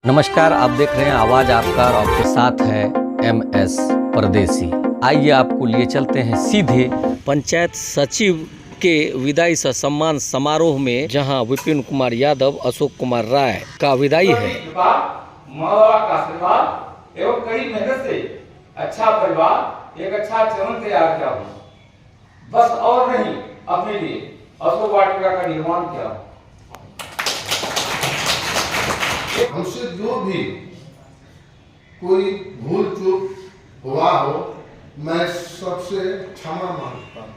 नमस्कार, आप देख रहे हैं आवाज आपका और आपके साथ है MS परदेसी। आइए आपको लिए चलते हैं सीधे पंचायत सचिव के विदाई सम्मान समारोह में, जहां विपिन कुमार यादव, अशोक कुमार राय का विदाई है। माँ बाप का आशीर्वाद एवं कड़ी मेहनत से अच्छा परिवार, एक अच्छा चरण तैयार किया हूँ। बस और नहीं, अपने लिए अशोक वाटिका का निर्माण किया हूँ। हमसे जो भी कोई भूल चूक हुआ हो, मैं सबसे क्षमा मांगता हूँ।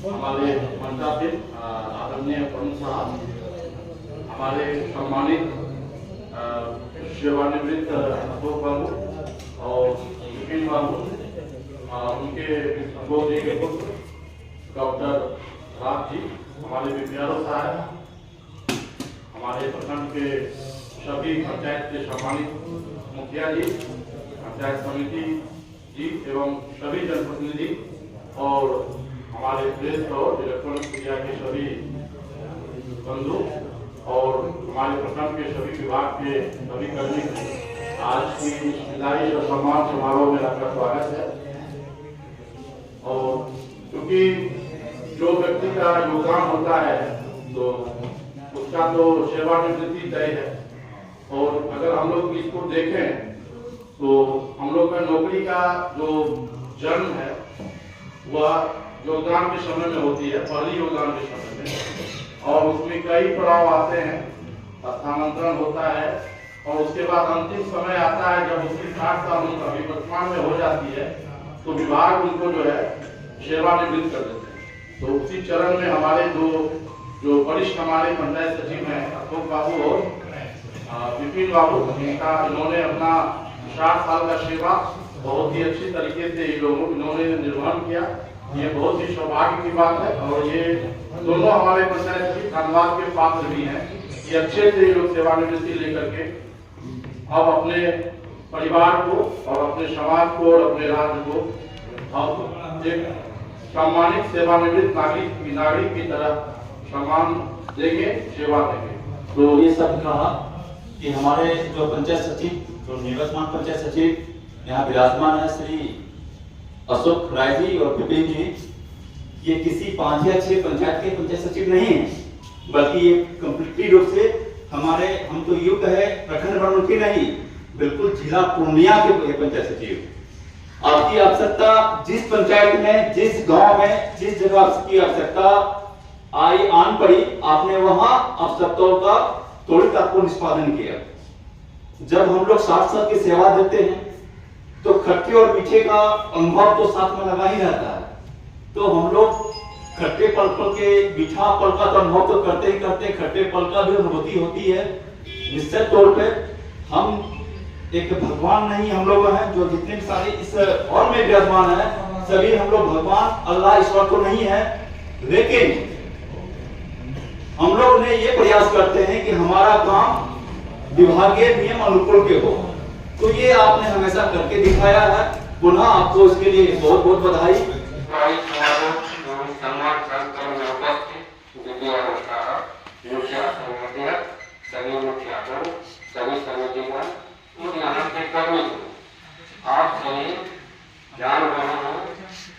हमारे मंत्राध्यक्ष आदरणीय प्रमुख साहब, हमारे सम्मानित सेवानिवृत्त अशोक बाबू और विपिन बाबू, उनके गोदी के पुत्र डॉक्टर राज जी, हमारे विद्यालय साहब, हमारे प्रखंड के सभी पंचायत के सम्मानित मुखिया जी, पंचायत समिति जी एवं सभी जनप्रतिनिधि और हमारे प्रेस और इलेक्ट्रॉनिक मीडिया के सभी बंधु और हमारे प्रखंड के सभी विभाग के सभी कर्मी, आज की विदाई और सम्मान समारोह में आपका स्वागत है। और क्योंकि जो व्यक्ति का योगदान होता है तो उसका तो सेवानिवृत्ति तय है, और अगर हम लोग इसको देखें तो हम लोग का नौकरी का जो जन्म है वह योगदान के समय में होती है, पहली योगदान के समय में, और उसमें कई पड़ाव आते हैं, स्थानांतरण होता है, और उसके बाद अंतिम समय आता है जब उसकी 60 साल उम्र अभी वर्तमान में हो जाती है तो विभाग उनको जो है सेवानिवृत्त कर देते हैं। तो उसी चरण में हमारे जो वरिष्ठ हमारे पंचायत सचिव हैं अशोक बाबू और विपिन बाबू, इन्होंने अपना 60 साल का सेवा बहुत ही अच्छी तरीके से इन्होंने निर्वहन किया। ये बहुत ही सौभाग्य की बात है, और ये दोनों हमारे पंचायत सचिव धन्यवाद के पात्र भी हैं कि अच्छे से लोग सेवानिवृत्ति लेकर के अब अपने परिवार को और अपने समाज को और अपने राज्य को अब एक सम्मानित सेवानिवृत्त नागरिक की तरह सम्मान देंगे, सेवा देंगे। तो ये सब कहा कि हमारे जो पंचायत सचिव, जो निवर्तमान पंचायत सचिव यहाँ विराजमान है, श्री अशोक राय जी और विपिन जी, ये किसी 5 या 6 पंचायत के पंचायत सचिव नहीं है, बल्कि ये कंप्लीटली रूप से हमारे, हम तो यूँ कहे प्रखंड वर्णमुखी नहीं, बिल्कुल जिला पूर्णिया के पंचायत सचिव। आपकी आवश्यकता जिस पंचायत में, जिस गांव में, जिस जगह आपकी आवश्यकता आन पड़ी, आपने वहां आवश्यकताओं का त्वरित आपको निष्पादन किया। जब हम लोग 60 साल की सेवा देते हैं तो खट्टे और मीठे का अनुभव तो साथ में लगा ही रहता है। तो हम लोग खट्टे पल पल के, मीठा पल का तो अनुभव तो करते ही करते, खट्टे पल का भी अनुभूति होती है। निश्चित तौर पे हम एक भगवान नहीं हम लोग हैं, जो जितने भी सारे इस और में विराजमान है, सभी हम लोग भगवान अल्लाह ईश्वर तो नहीं है, लेकिन हम लोग ने ये प्रयास करते हैं कि हमारा काम विभागीय नियम अनुकूल के हो। तो ये आपने हमेशा करके दिखाया है। पुनः आपको इसके लिए बहुत बहुत बधाई। सभी समितिगण, यहाँ के कर्मी, आप सभी जान रहे हैं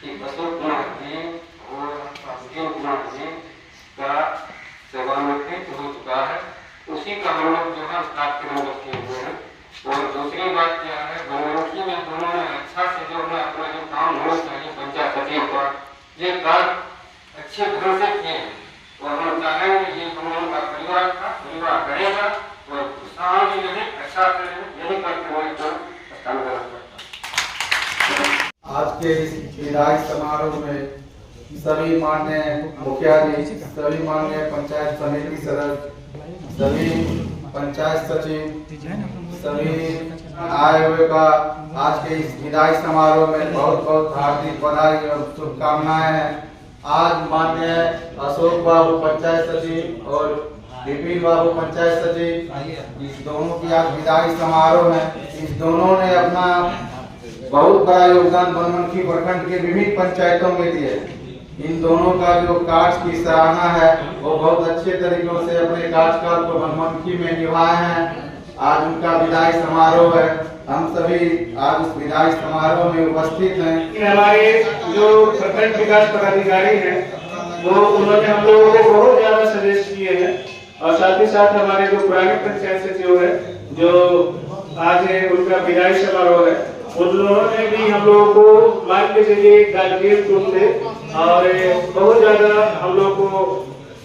कि अशोक कुमार जी और विपिन कुमार जी का सेवानिवृत्त हो चुका है। उसी का हम लोग जो है कार्यक्रम रखे हुए हैं। और दूसरी बात क्या है, बनमुखी में दोनों ने अच्छा से जो है अपना जो काम होना चाहिए पंचायत सचिव का, ये कार्य अच्छे ढंग से किए हैं। और हम चाहेंगे ये दोनों का परिवार का परिवार रहेगा और किसान भी रहे, अच्छा से यही करते हुए आज के इस विदाई समारोह में सभी माननीय मुखिया जी, सभी माननीय पंचायत समिति सदस्य, सभी पंचायत सचिव, सभी आए हुए का आज के इस विदाई समारोह में बहुत बहुत हार्दिक बधाई और शुभकामनाएं हैं। आज माननीय अशोक बाबू पंचायत सचिव और विपिन बाबू पंचायत सचिव, इस दोनों की आज विदाई समारोह है। इस दोनों ने अपना बहुत बड़ा योगदान बनमुखी प्रखंड के विभिन्न पंचायतों में दिए। इन दोनों का जो कार्य की सराहना है वो बहुत अच्छे तरीकों से अपने कार्यकाल को मनमनखी में निभाए हैं। आज उनका विदाई समारोह है, हम सभी आज उस विदाई समारोह में उपस्थित हैं। हमारे जो प्रखंड विकास पदाधिकारी हैं वो उन्होंने हम लोगों को बहुत ज्यादा सजेस्ट किए हैं और साथ ही साथ हमारे जो पुराने पंचायत सचिव है जो आज उनका विदाई समारोह है उन लोगों ने भी हम लोगों को मान के चलिए गाजवीर रूप से और बहुत ज्यादा हम लोग को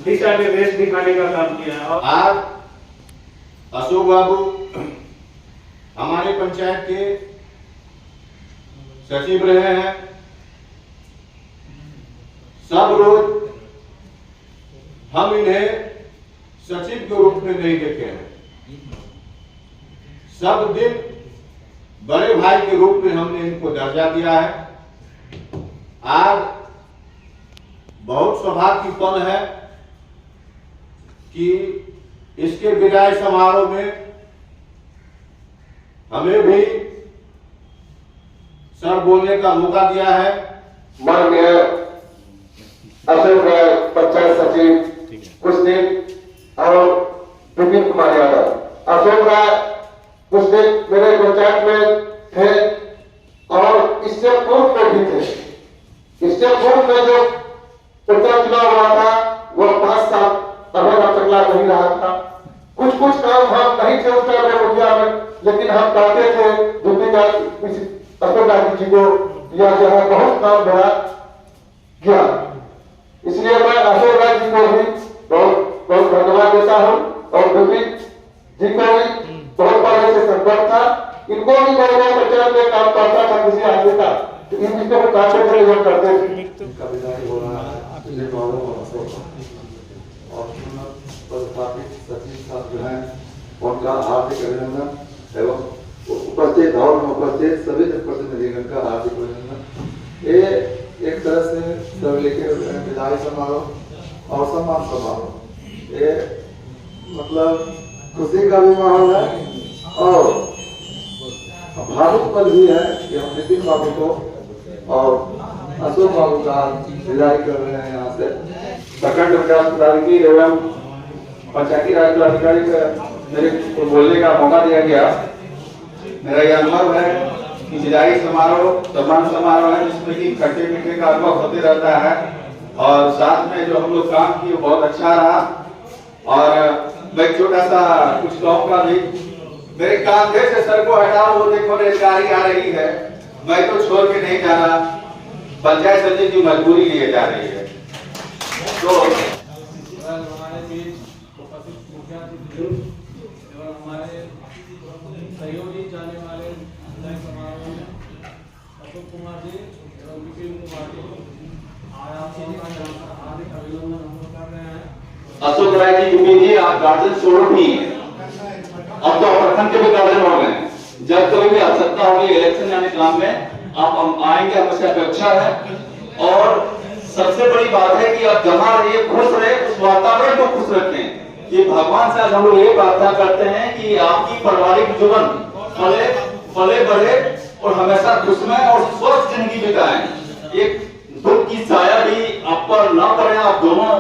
दिशा निर्देश दिखाने का काम किया है। आज अशोक बाबू हमारे पंचायत के सचिव रहे हैं। सब रोज हम इन्हें सचिव के रूप में नहीं देखे हैं, सब दिन बड़े भाई के रूप में हमने इनको दर्जा दिया है। आज बहुत सौभाग्य की पल है कि इसके विदाई समारोह में हमें भी सर बोलने का मौका दिया है। माननीय अशोक राय पंचायत सचिव कुछ दिन और विपिन कुमार यादव। अशोक राय कुछ दिन मेरे पंचायत में थे और इससे पूर्व में भी थे। इससे पूर्व में जो उत्तर चुनाव हुआ था वो 5 साल अभय चकला नहीं रहा था। कुछ काम हम नहीं थे उस टाइम में मुखिया में, लेकिन हम कहते थे अशोक राय जी को यह जो है बहुत काम बड़ा किया। इसलिए मैं अशोक राय जी को भी बहुत बहुत धन्यवाद देता हूँ और विपिन जी को भी बहुत पहले से संपर्क था। इनको भी मैं पंचायत में काम करता था किसी आदमी का, तो इन चीजों को काफी प्रयोग करते थे। सचिव साहब जो है उनका हार्दिक अभिनंदन एवं उपस्थित हॉल में उपस्थित सभी जनप्रतिनिधिगण का हार्दिक अभिनंदन। ये एक तरह से सब लेके विदाई समारोह और सम्मान समारोह, ये मतलब खुशी का भी माहौल है और भावुक पल भी है कि हम नितिन बाबू को और अशोक बाबू का विदाई कर रहे हैं यहाँ से। प्रखंड विकास पदाधिकारी एवं पंचायती राज पदाधिकारी का मेरे को बोलने का मौका दिया गया। मेरा यह अनुभव है कि विदाई समारोह सम्मान समारोह है जिसमें कि खट्टे मीठे का अनुभव होते रहता है और साथ में जो हम लोग काम किए बहुत अच्छा रहा। और मैं छोटा सा कुछ कहूँगा भी, मेरे कांधे से सर को हटाओ वो देखो रेलगाड़ी आ रही है, मैं तो छोड़ के नहीं जाना, पंचायत सचिव की मजबूरी लिए जा रही है। तो हमारे बीच उपस्थित मुखिया एवं हमारे सहयोगी जाने वाले विदाई समारोह में अशोक कुमार जी एवं विपिन कुमार जी आज आप सबका हार्दिक अभिनंदन हम कर रहे हैं। अशोक राय जी विपिन जी आप गार्डन छोड़ो नहीं है, अब तो प्रखंड के भी गार्डन हो गए। जब कभी भी आवश्यकता होगी इलेक्शन यानी काम में आप आएंगे, हमेशा अपेक्षा है। और सबसे बड़ी बात है कि आप जमा रहिए, खुश रहे, उस वातावरण को खुश रखें। ये भगवान से आज हम लोग ये प्रार्थना करते हैं कि आपकी पारिवारिक जीवन फले बढ़े और हमेशा खुशमय और स्वस्थ जिंदगी बिताएं। एक दुख की साया भी आप पर न पड़े। आप दोनों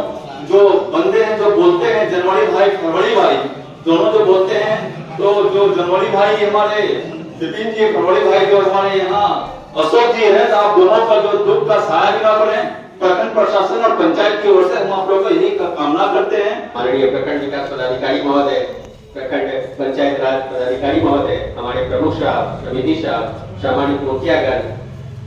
जो बंदे हैं जो बोलते हैं जनवरी भाई फरवरी भाई दोनों जो बोलते हैं, तो जो जनवरी भाई हमारे विपिन जी, फरवरी भाई जो हमारे यहाँ अशोक जी है, तो आप दोनों का जो दुख का साया भी न पड़े। प्रखंड प्रशासन और पंचायत की ओर से हम आप लोगों को यही कामना करते हैं। माननीय प्रखंड विकास पदाधिकारी महोदय, प्रखंड पंचायत राज पदाधिकारी महोदय, हमारे प्रमुख साहब, समिति साहब, सामान्य मुखियागण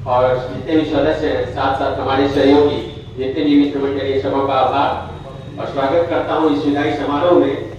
और जितने भी सदस्य हैं, साथ साथ हमारे सहयोगी, जितने भी मित्र मंडलीय सभा का आभार और स्वागत करता हूँ इस विदाई समारोह में।